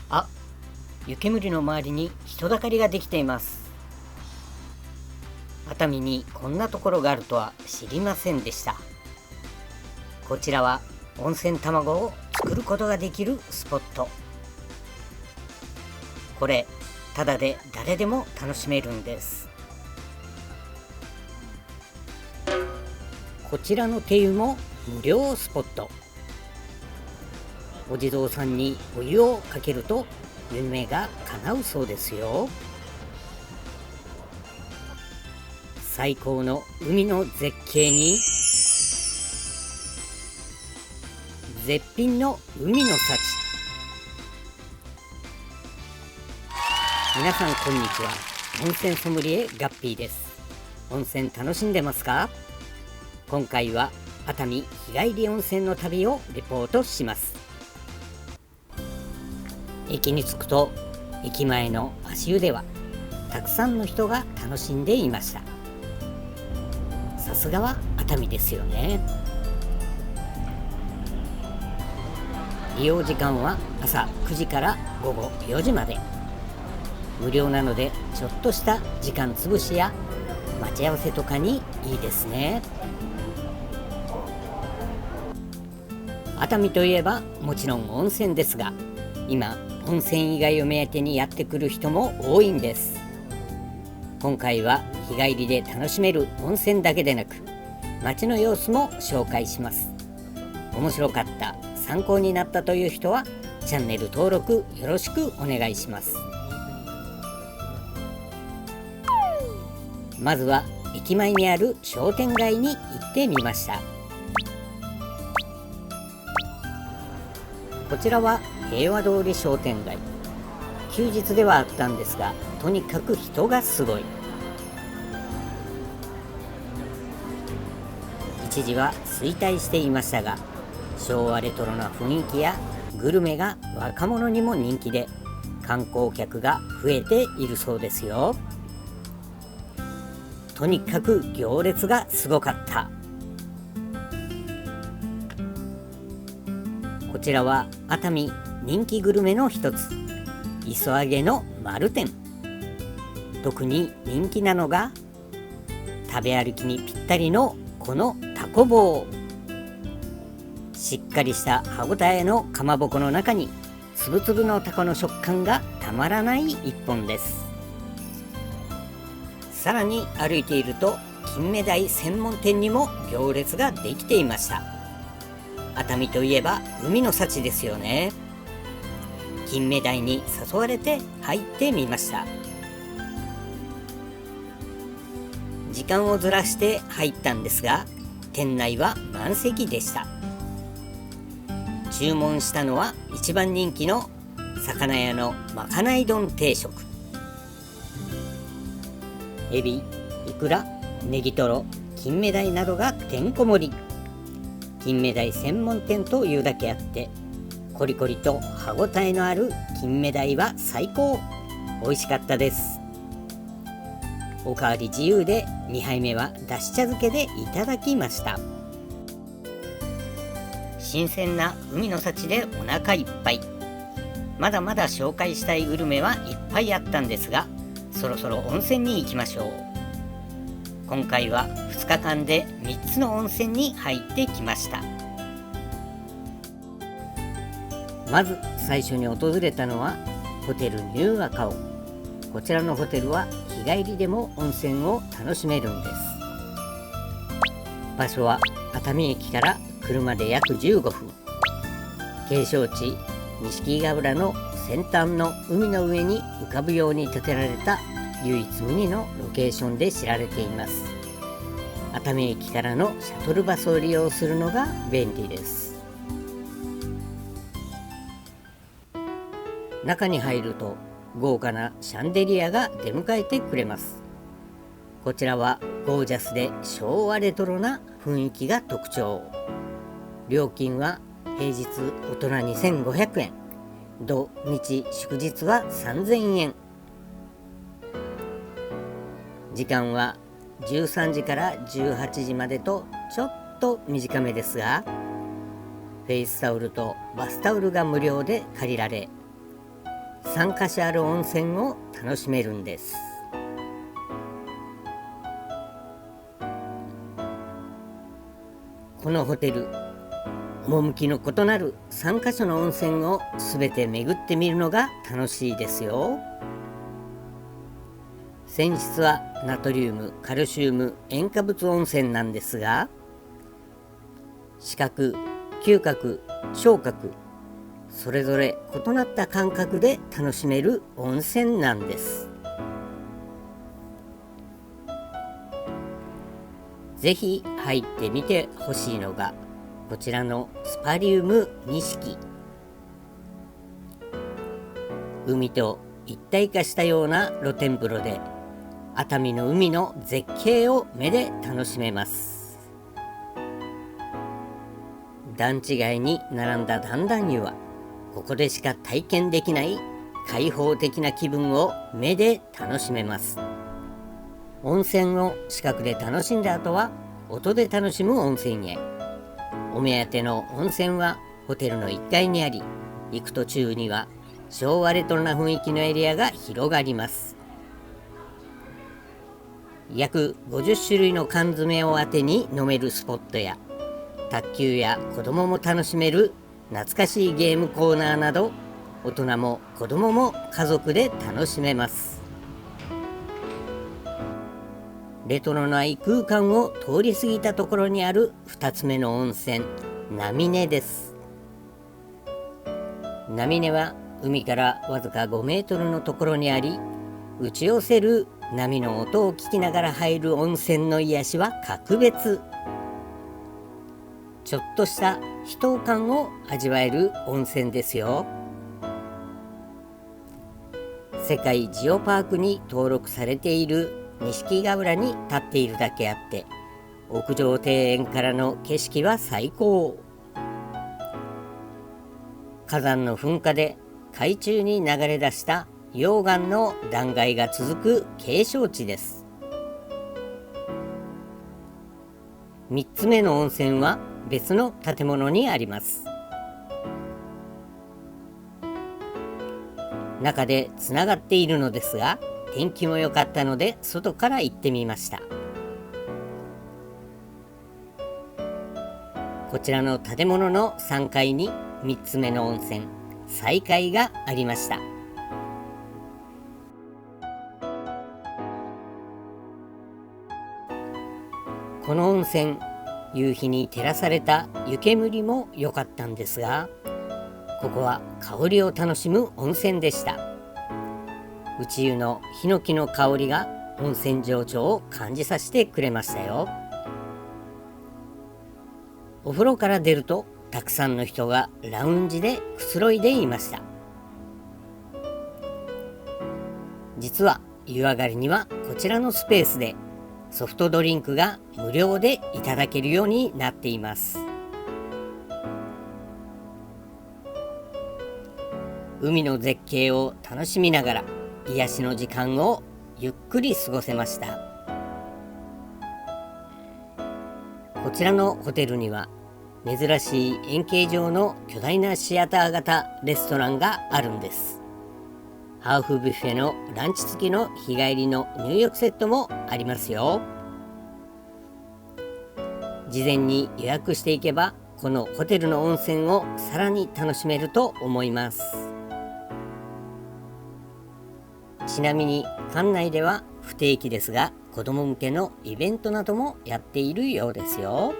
あ、湯煙の周りに人だかりができています。熱海にこんなところがあるとは知りませんでした。こちらは温泉卵を作ることができるスポット。これただで誰でも楽しめるんです。こちらの手湯も無料スポット。お地蔵さんにお湯をかけると夢が叶うそうですよ。最高の海の絶景に絶品の海の幸。皆さんこんにちは。温泉ソムリエガッピーです。温泉楽しんでますか？今回は熱海日帰り温泉の旅をレポートします。駅に着くと駅前の足湯ではたくさんの人が楽しんでいました。さすがは熱海ですよね。利用時間は朝9時から午後4時まで。無料なのでちょっとした時間つぶしや待ち合わせとかにいいですね。熱海といえばもちろん温泉ですが、今温泉以外を目当てにやってくる人も多いんです。今回は日帰りで楽しめる温泉だけでなく街の様子も紹介します。面白かった、参考になったという人はチャンネル登録よろしくお願いします。まずは駅前にある商店街に行ってみました。こちらは平和通り商店街。休日ではあったんですが、とにかく人がすごい。一時は衰退していましたが、昭和レトロな雰囲気やグルメが若者にも人気で観光客が増えているそうですよ。とにかく行列がすごかった。こちらは熱海人気グルメの一つ、磯揚げの丸天。特に人気なのが食べ歩きにぴったりのこのタコ棒。しっかりした歯ごたえのかまぼこの中につぶつぶのタコの食感がたまらない一本です。さらに歩いていると金目鯛専門店にも行列ができていました。熱海といえば海の幸ですよね。金目鯛に誘われて入ってみました。時間をずらして入ったんですが、店内は満席でした。注文したのは一番人気の魚屋のまかない丼定食。エビ、イクラ、ネギトロ、金目鯛などがてんこ盛り。金目鯛専門店というだけあってコリコリと歯ごたえのある金目鯛は最高。美味しかったです。おかわり自由で2杯目はだし茶漬けでいただきました。新鮮な海の幸でお腹いっぱい。まだまだ紹介したいグルメはいっぱいあったんですが、そろそろ温泉に行きましょう。今回は2日間で3つの温泉に入ってきました。まず最初に訪れたのはホテルニューアカオ。こちらのホテルは日帰りでも温泉を楽しめるんです。場所は熱海駅から車で約15分。景勝地錦ヶ浦の先端の海の上に浮かぶように建てられた唯一無二のロケーションで知られています。熱海駅からのシャトルバスを利用するのが便利です。中に入ると豪華なシャンデリアが出迎えてくれます。こちらはゴージャスで昭和レトロな雰囲気が特徴。料金は平日大人2500円、土日祝日は3000円。時間は13時から18時までとちょっと短めですが、フェイスタオルとバスタオルが無料で借りられ、3カ所ある温泉を楽しめるんです。このホテル、趣の異なる3カ所の温泉をすべて巡ってみるのが楽しいですよ。泉質はナトリウム、カルシウム、塩化物温泉なんですが、視覚、嗅覚、聴覚、それぞれ異なった感覚で楽しめる温泉なんです。ぜひ入ってみてほしいのがこちらのスパリウム錦。海と一体化したような露天風呂で熱海の海の絶景を目で楽しめます。段違いに並んだ段々湯はここでしか体験できない開放的な気分を目で楽しめます。温泉を視覚で楽しんだ後は音で楽しむ温泉へ。お目当ての温泉はホテルの1階にあり、行く途中には昭和レトロな雰囲気のエリアが広がります。約50種類の缶詰をあてに飲めるスポットや、卓球や子供も楽しめる懐かしいゲームコーナーなど、大人も子供も家族で楽しめます。レトロな異空間を通り過ぎたところにある2つ目の温泉、波根です。波根は海からわずか5メートルのところにあり、打ち寄せる波の音を聞きながら入る温泉の癒しは格別。ちょっとした秘湯感を味わえる温泉ですよ。世界ジオパークに登録されている錦ヶ浦に立っているだけあって、屋上庭園からの景色は最高。火山の噴火で海中に流れ出した溶岩の断崖が続く景勝地です。3つ目の温泉は別の建物にあります。中でつながっているのですが、天気も良かったので外から行ってみました。こちらの建物の3階に3つ目の温泉、西海がありました。この温泉、夕日に照らされた湯煙も良かったんですが、ここは香りを楽しむ温泉でした。内湯のヒノキの香りが温泉情緒を感じさせてくれましたよ。お風呂から出るとたくさんの人がラウンジでくつろいでいました。実は湯上がりにはこちらのスペースでソフトドリンクが無料でいただけるようになっています。海の絶景を楽しみながら癒しの時間をゆっくり過ごせました。こちらのホテルには珍しい円形状の巨大なシアター型レストランがあるんです。ハーフビュッフェのランチ付きの日帰りの入浴セットもありますよ。事前に予約していけばこのホテルの温泉をさらに楽しめると思います。ちなみに館内では不定期ですが子ども向けのイベントなどもやっているようですよ。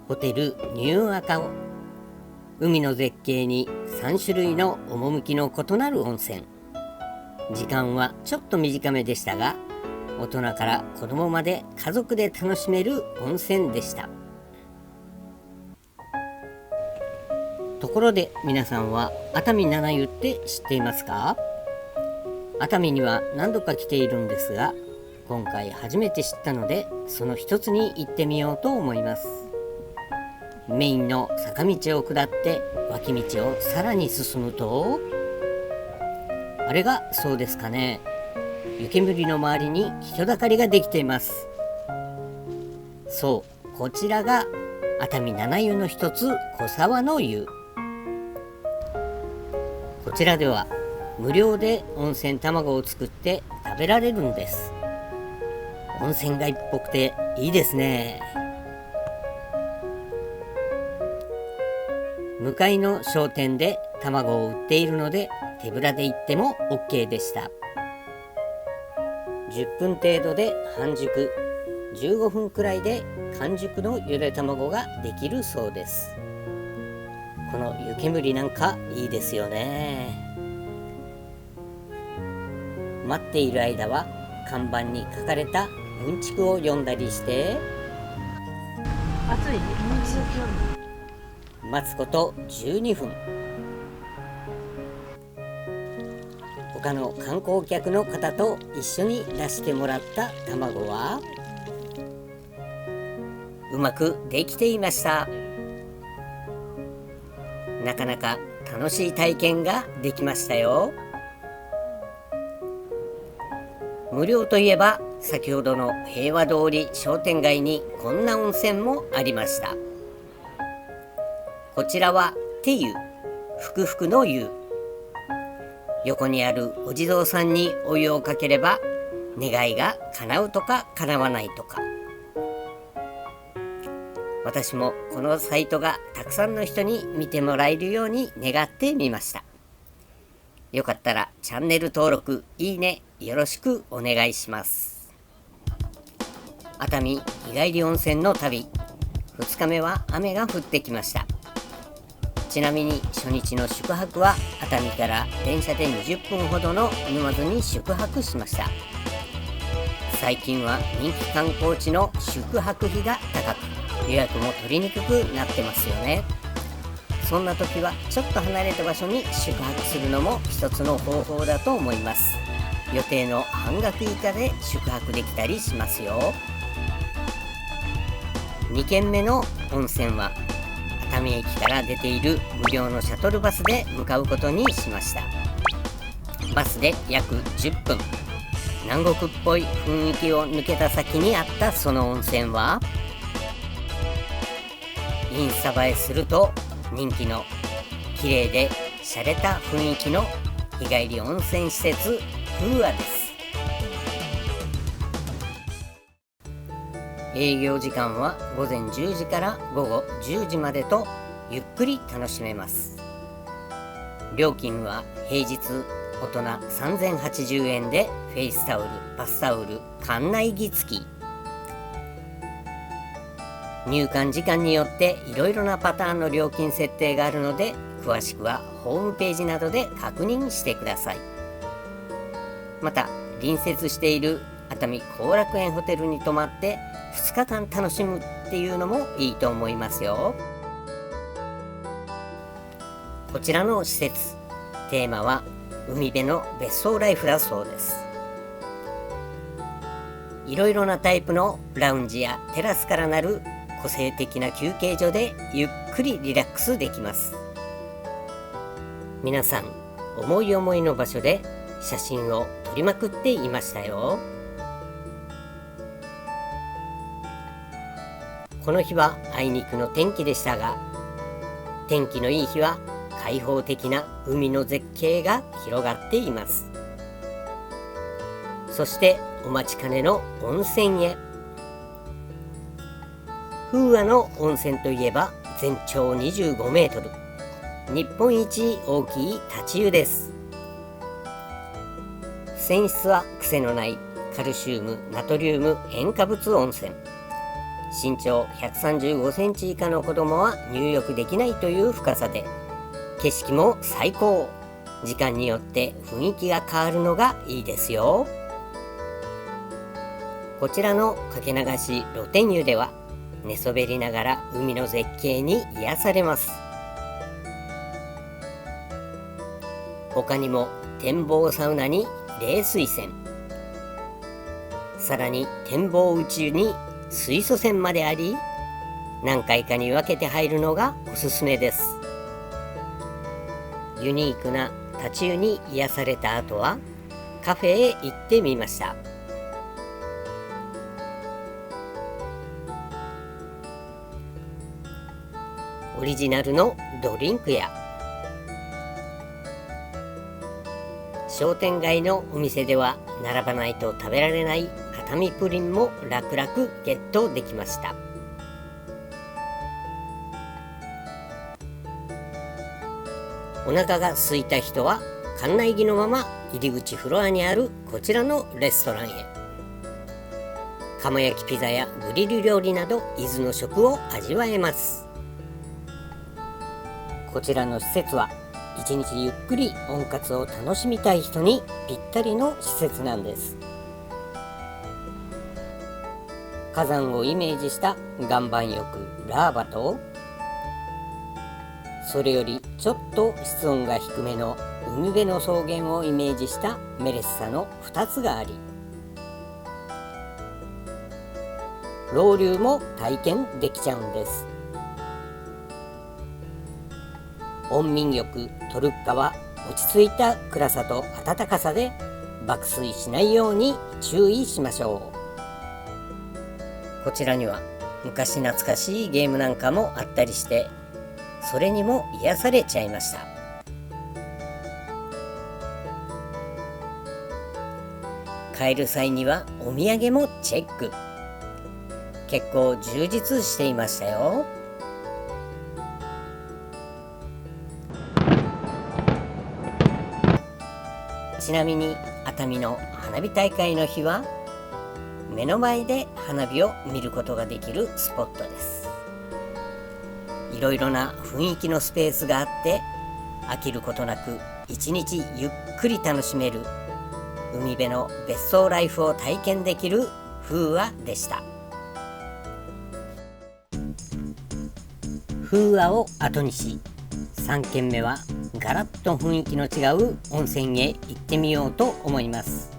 ホテルニューアカオ、海の絶景に3種類の趣の異なる温泉。時間はちょっと短めでしたが、大人から子どもまで家族で楽しめる温泉でした。ところで皆さんは熱海七湯って知っていますか？熱海には何度か来ているんですが、今回初めて知ったのでその一つに行ってみようと思います。メインの坂道を下って脇道をさらに進むと、あれがそうですかね、湯煙の周りに人だかりができています。そう、こちらが熱海七湯の一つ、小沢の湯。こちらでは無料で温泉卵を作って食べられるんです。温泉街っぽくていいですね。向かいの商店で卵を売っているので手ぶらで行っても OK でした。10分程度で半熟、15分くらいで完熟のゆで卵ができるそうです。この湯煙なんかいいですよね。待っている間は看板に書かれたうんちくを読んだりして待つこと12分。他の観光客の方と一緒に出してもらった卵はうまくできていました。なかなか楽しい体験ができましたよ。無料といえば先ほどの平和通り商店街にこんな温泉もありました。こちらは手湯、ふくふくの湯。横にあるお地蔵さんにお湯をかければ願いが叶うとか叶わないとか。私もこのサイトがたくさんの人に見てもらえるように願ってみました。よかったらチャンネル登録、いいねよろしくお願いします。熱海日帰り温泉の旅、2日目は雨が降ってきました。ちなみに初日の宿泊は熱海から電車で20分ほどの沼津に宿泊しました。最近は人気観光地の宿泊費が高く予約も取りにくくなってますよね。そんな時はちょっと離れた場所に宿泊するのも一つの方法だと思います。予定の半額以下で宿泊できたりしますよ。2軒目の温泉は熱海駅から出ている無料のシャトルバスで向かうことにしました。バスで約10分、南国っぽい雰囲気を抜けた先にあったその温泉はインスタ映えすると人気の綺麗で洒落た雰囲気の日帰り温泉施設風和です。営業時間は午前10時から午後10時までとゆっくり楽しめます。料金は平日大人3080円でフェイスタオル、バスタオル、館内着付き。入館時間によっていろいろなパターンの料金設定があるので、詳しくはホームページなどで確認してください。また隣接している熱海後楽園ホテルに泊まって2日間楽しむっていうのもいいと思いますよ。こちらの施設、テーマは海辺の別荘ライフだそうです。いろいろなタイプのラウンジやテラスからなる個性的な休憩所でゆっくりリラックスできます。皆さん思い思いの場所で写真を撮りまくっていましたよ。この日はあいにくの天気でしたが、天気のいい日は開放的な海の絶景が広がっています。そしてお待ちかねの温泉へ。風和の温泉といえば全長25メートル、日本一大きい立ち湯です。泉質は癖のないカルシウム、ナトリウム、塩化物温泉。身長135センチ以下の子供は入浴できないという深さで、景色も最高。時間によって雰囲気が変わるのがいいですよ。こちらのかけ流し露天湯では寝そべりながら海の絶景に癒されます。他にも展望サウナに冷水泉、さらに展望宇宙に水素泉まであり、何回かに分けて入るのがおすすめです。ユニークな立ち湯に癒された後はカフェへ行ってみました。オリジナルのドリンクや商店街のお店では並ばないと食べられない熱海プリンも楽々ゲットできました。お腹が空いた人は館内着のまま入り口フロアにあるこちらのレストランへ。釜焼きピザやグリル料理など伊豆の食を味わえます。こちらの施設は一日ゆっくり温活を楽しみたい人にぴったりの施設なんです。火山をイメージした岩盤浴ラーバと、それよりちょっと室温が低めの海辺の草原をイメージしたメレッサの2つがあり、ロウリュも体験できちゃうんです。温眠浴トルッカは落ち着いた暗さと暖かさで爆睡しないように注意しましょう。こちらには昔懐かしいゲームなんかもあったりして、それにも癒されちゃいました。帰る際にはお土産もチェック。結構充実していましたよ。ちなみに熱海の花火大会の日は目の前で花火を見ることができるスポットです。いろいろな雰囲気のスペースがあって飽きることなく一日ゆっくり楽しめる海辺の別荘ライフを体験できる風和でした。風和を後にし3軒目はガラッと雰囲気の違う温泉へ行ってみようと思います。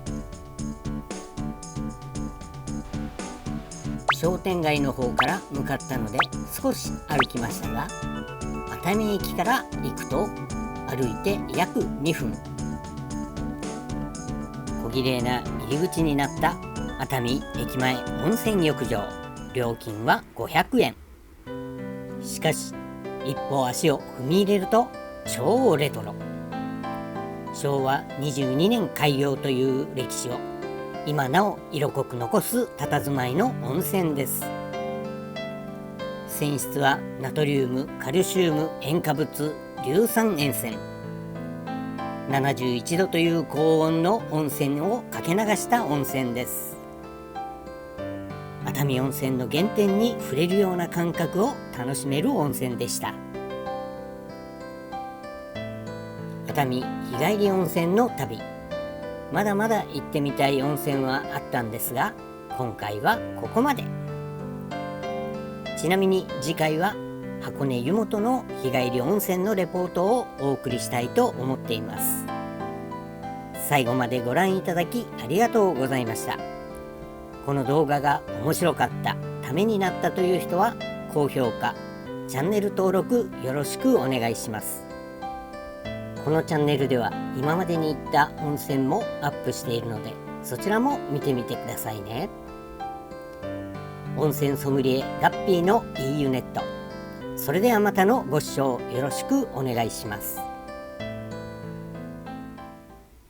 商店街の方から向かったので少し歩きましたが、熱海駅から行くと歩いて約2分。小綺麗な入り口になった熱海駅前温泉浴場、料金は500円。しかし一歩足を踏み入れると超レトロ。昭和22年開業という歴史を今なお色濃く残す佇まいの温泉です。泉質はナトリウム、カルシウム、塩化物、硫酸塩泉。71度という高温の温泉をかけ流した温泉です。熱海温泉の原点に触れるような感覚を楽しめる温泉でした。熱海日帰り温泉の旅、まだまだ行ってみたい温泉はあったんですが、今回はここまで。ちなみに次回は箱根湯本の日帰り温泉のレポートをお送りしたいと思っています。最後までご覧いただきありがとうございました。この動画が面白かった、ためになったという人は高評価、チャンネル登録よろしくお願いします。このチャンネルでは今までに行った温泉もアップしているので、そちらも見てみてくださいね。温泉ソムリエガッピーの EU ネット。それではまたのご視聴よろしくお願いします。